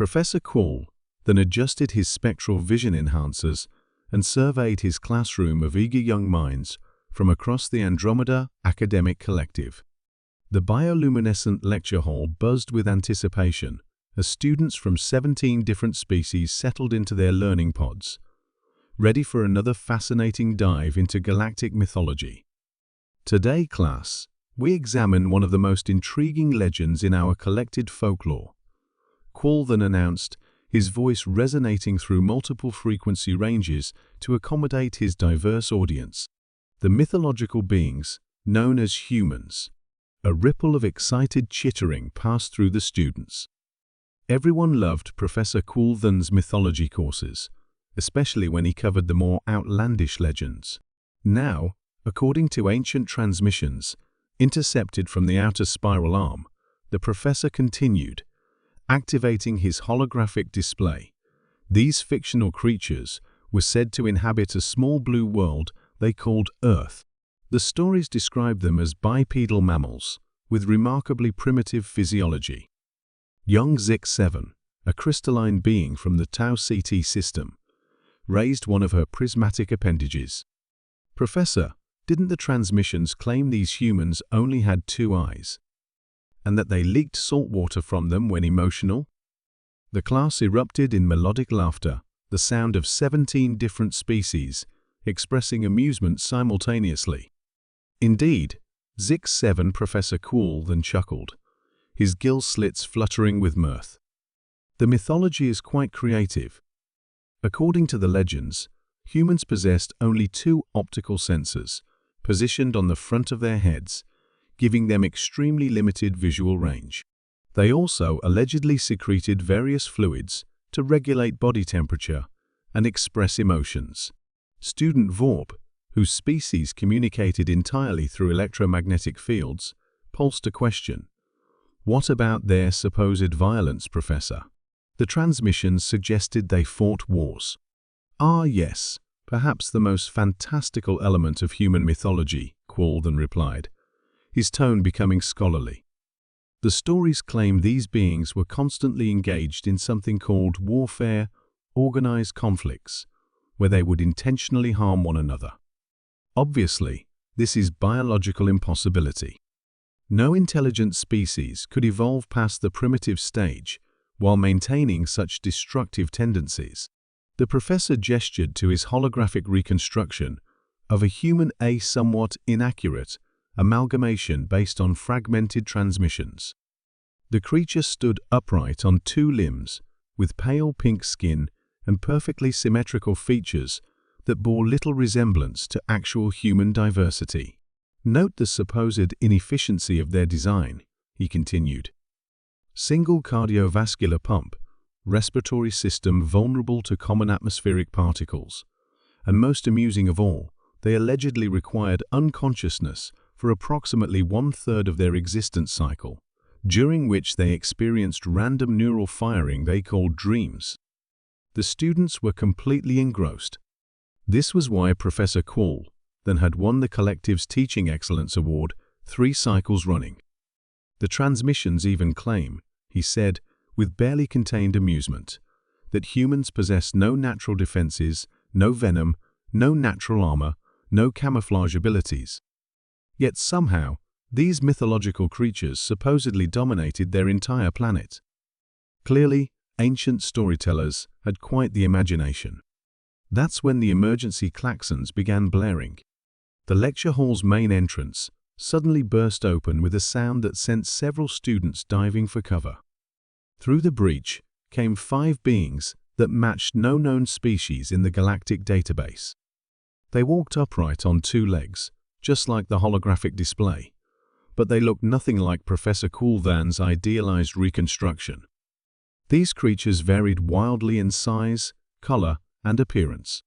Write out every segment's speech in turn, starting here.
Professor Quall then adjusted his spectral vision enhancers and surveyed his classroom of eager young minds from across the Andromeda academic collective. The bioluminescent lecture hall buzzed with anticipation as students from 17 different species settled into their learning pods, ready for another fascinating dive into galactic mythology. Today, class, we examine one of the most intriguing legends in our collected folklore. Quall then announced, his voice resonating through multiple frequency ranges to accommodate his diverse audience. The mythological beings, known as humans. A ripple of excited chittering passed through the students. Everyone loved Professor Quall's mythology courses, especially when he covered the more outlandish legends. Now, according to ancient transmissions, intercepted from the outer spiral arm, the professor continued, activating his holographic display. These fictional creatures were said to inhabit a small blue world they called Earth. The stories describe them as bipedal mammals with remarkably primitive physiology. Young Zik-7, a crystalline being from the Tau Ceti system, raised one of her prismatic appendages. Professor, didn't the transmissions claim these humans only had 2 eyes, and that they leaked salt water from them when emotional? The class erupted in melodic laughter, the sound of 17 different species expressing amusement simultaneously. Indeed, Zik-7 Professor Quall then chuckled, his gill slits fluttering with mirth. The mythology is quite creative. According to the legends, humans possessed only 2 optical sensors, positioned on the front of their heads, giving them extremely limited visual range. They also allegedly secreted various fluids to regulate body temperature and express emotions. Student Vorp, whose species communicated entirely through electromagnetic fields, pulsed a question. What about their supposed violence, Professor? The transmissions suggested they fought wars. Ah yes, perhaps the most fantastical element of human mythology, Quall then replied, his tone becoming scholarly. The stories claim these beings were constantly engaged in something called warfare, organized conflicts, where they would intentionally harm one another. Obviously, this is biological impossibility. No intelligent species could evolve past the primitive stage while maintaining such destructive tendencies. The professor gestured to his holographic reconstruction of a human, a somewhat inaccurate amalgamation based on fragmented transmissions. The creature stood upright on 2 limbs, with pale pink skin and perfectly symmetrical features that bore little resemblance to actual human diversity. Note the supposed inefficiency of their design, he continued. Single cardiovascular pump, respiratory system vulnerable to common atmospheric particles, and most amusing of all, they allegedly required unconsciousness for approximately 1/3 of their existence cycle, during which they experienced random neural firing they called dreams. The students were completely engrossed. This was why Professor Quall then had won the collective's Teaching Excellence Award 3 cycles running. The transmissions even claim, he said, with barely contained amusement, that humans possess no natural defenses, no venom, no natural armor, no camouflage abilities. Yet somehow, these mythological creatures supposedly dominated their entire planet. Clearly, ancient storytellers had quite the imagination. That's when the emergency klaxons began blaring. The lecture hall's main entrance suddenly burst open with a sound that sent several students diving for cover. Through the breach came 5 beings that matched no known species in the galactic database. They walked upright on 2 legs, just like the holographic display, but they looked nothing like Professor Quall's idealized reconstruction. These creatures varied wildly in size, color, and appearance.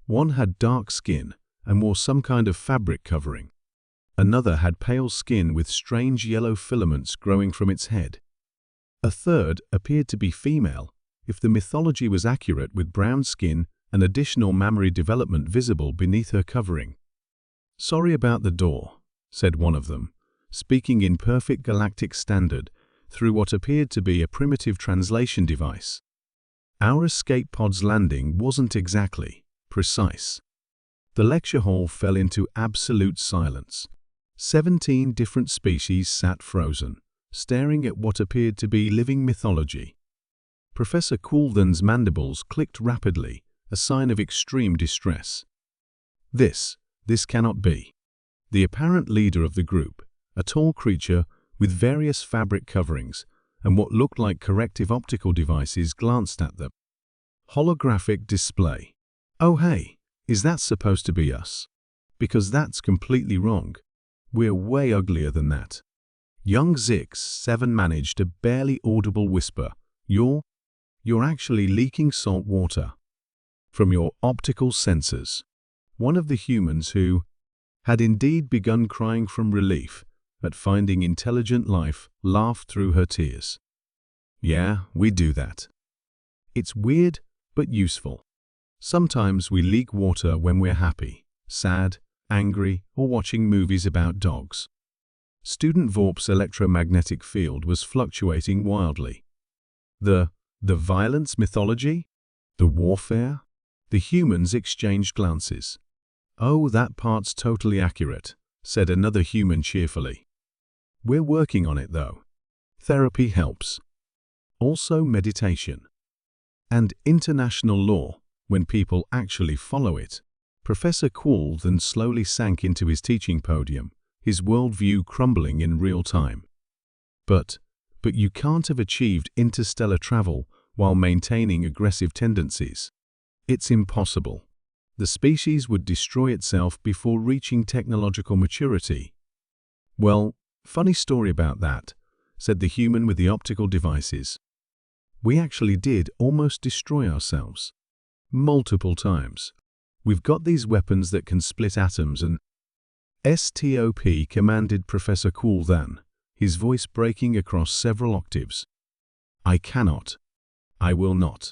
One had dark skin and wore some kind of fabric covering. Another had pale skin with strange yellow filaments growing from its head. A third appeared to be female, if the mythology was accurate, with brown skin and additional mammary development visible beneath her covering. "Sorry about the door," said one of them, speaking in perfect galactic standard, through what appeared to be a primitive translation device. Our escape pod's landing wasn't exactly precise. The lecture hall fell into absolute silence. 17 different species sat frozen, staring at what appeared to be living mythology. Professor Coulden's mandibles clicked rapidly, a sign of extreme distress. This cannot be. The apparent leader of the group, a tall creature with various fabric coverings and what looked like corrective optical devices, glanced at them. Holographic display. Oh hey, is that supposed to be us? Because that's completely wrong. We're way uglier than that. Young Zix-7 managed a barely audible whisper. You're actually leaking salt water from your optical sensors. One of the humans, who had indeed begun crying from relief at finding intelligent life, laughed through her tears. Yeah, we do that. It's weird, but useful. Sometimes we leak water when we're happy, sad, angry, or watching movies about dogs. Student Vorp's electromagnetic field was fluctuating wildly. The violence mythology? The warfare? The humans exchanged glances. Oh, that part's totally accurate, said another human cheerfully. We're working on it though. Therapy helps. Also meditation. And international law, when people actually follow it. Professor Coulden slowly sank into his teaching podium, his worldview crumbling in real time. But you can't have achieved interstellar travel while maintaining aggressive tendencies. It's impossible. The species would destroy itself before reaching technological maturity. Well, funny story about that, said the human with the optical devices. We actually did almost destroy ourselves. Multiple times. We've got these weapons that can split atoms and… STOP, commanded Professor Coulden, his voice breaking across several octaves. I cannot. I will not.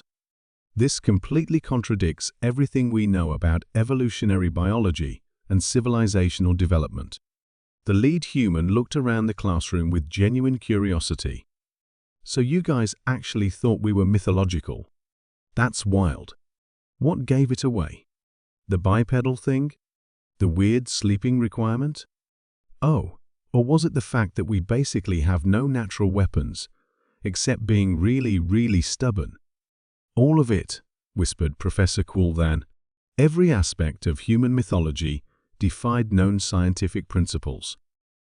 This completely contradicts everything we know about evolutionary biology and civilizational development. The lead human looked around the classroom with genuine curiosity. So you guys actually thought we were mythological? That's wild. What gave it away? The bipedal thing? The weird sleeping requirement? Oh, or was it the fact that we basically have no natural weapons, except being really, really stubborn? All of it, whispered Professor Coulden. Every aspect of human mythology defied known scientific principles.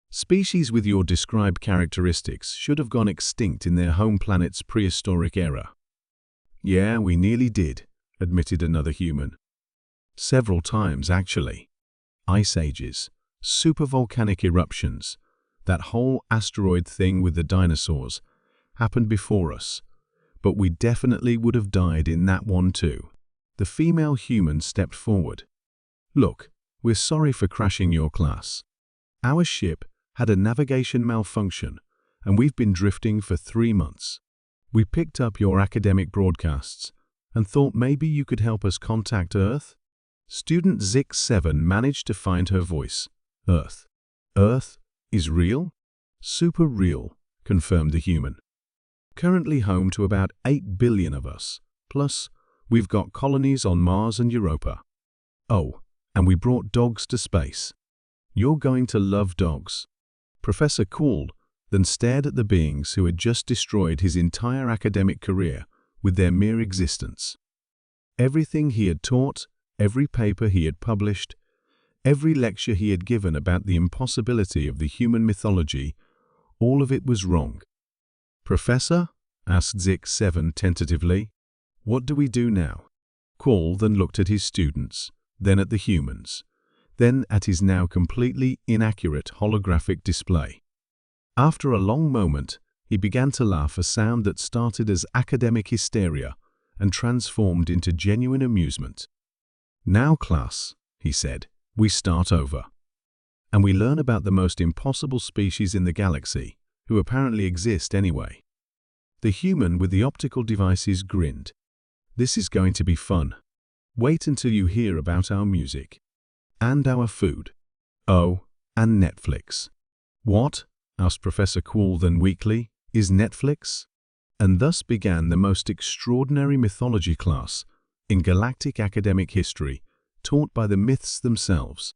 Species with your described characteristics should have gone extinct in their home planet's prehistoric era. Yeah, we nearly did, admitted another human. Several times, actually. Ice ages, supervolcanic eruptions, that whole asteroid thing with the dinosaurs happened before us, but we definitely would have died in that one too. The female human stepped forward. Look, we're sorry for crashing your class. Our ship had a navigation malfunction, and we've been drifting for 3 months. We picked up your academic broadcasts and thought maybe you could help us contact Earth. Student Zix-7 managed to find her voice. Earth. Earth is real? Super real, confirmed the human. Currently home to about 8 billion of us. Plus, we've got colonies on Mars and Europa. Oh, and we brought dogs to space. You're going to love dogs. Professor Coulden then stared at the beings who had just destroyed his entire academic career with their mere existence. Everything he had taught, every paper he had published, every lecture he had given about the impossibility of the human mythology, all of it was wrong. Professor? Asked Zix-7 tentatively. What do we do now? Coulden looked at his students, then at the humans, then at his now completely inaccurate holographic display. After a long moment, he began to laugh, a sound that started as academic hysteria and transformed into genuine amusement. Now, class, he said, we start over. And we learn about the most impossible species in the galaxy, who apparently exist anyway. The human with the optical devices grinned. This is going to be fun. Wait until you hear about our music. And our food. Oh, and Netflix. What? Asked Professor Coulden weakly. is Netflix, and thus began the most extraordinary mythology class in galactic academic history, taught by the myths themselves.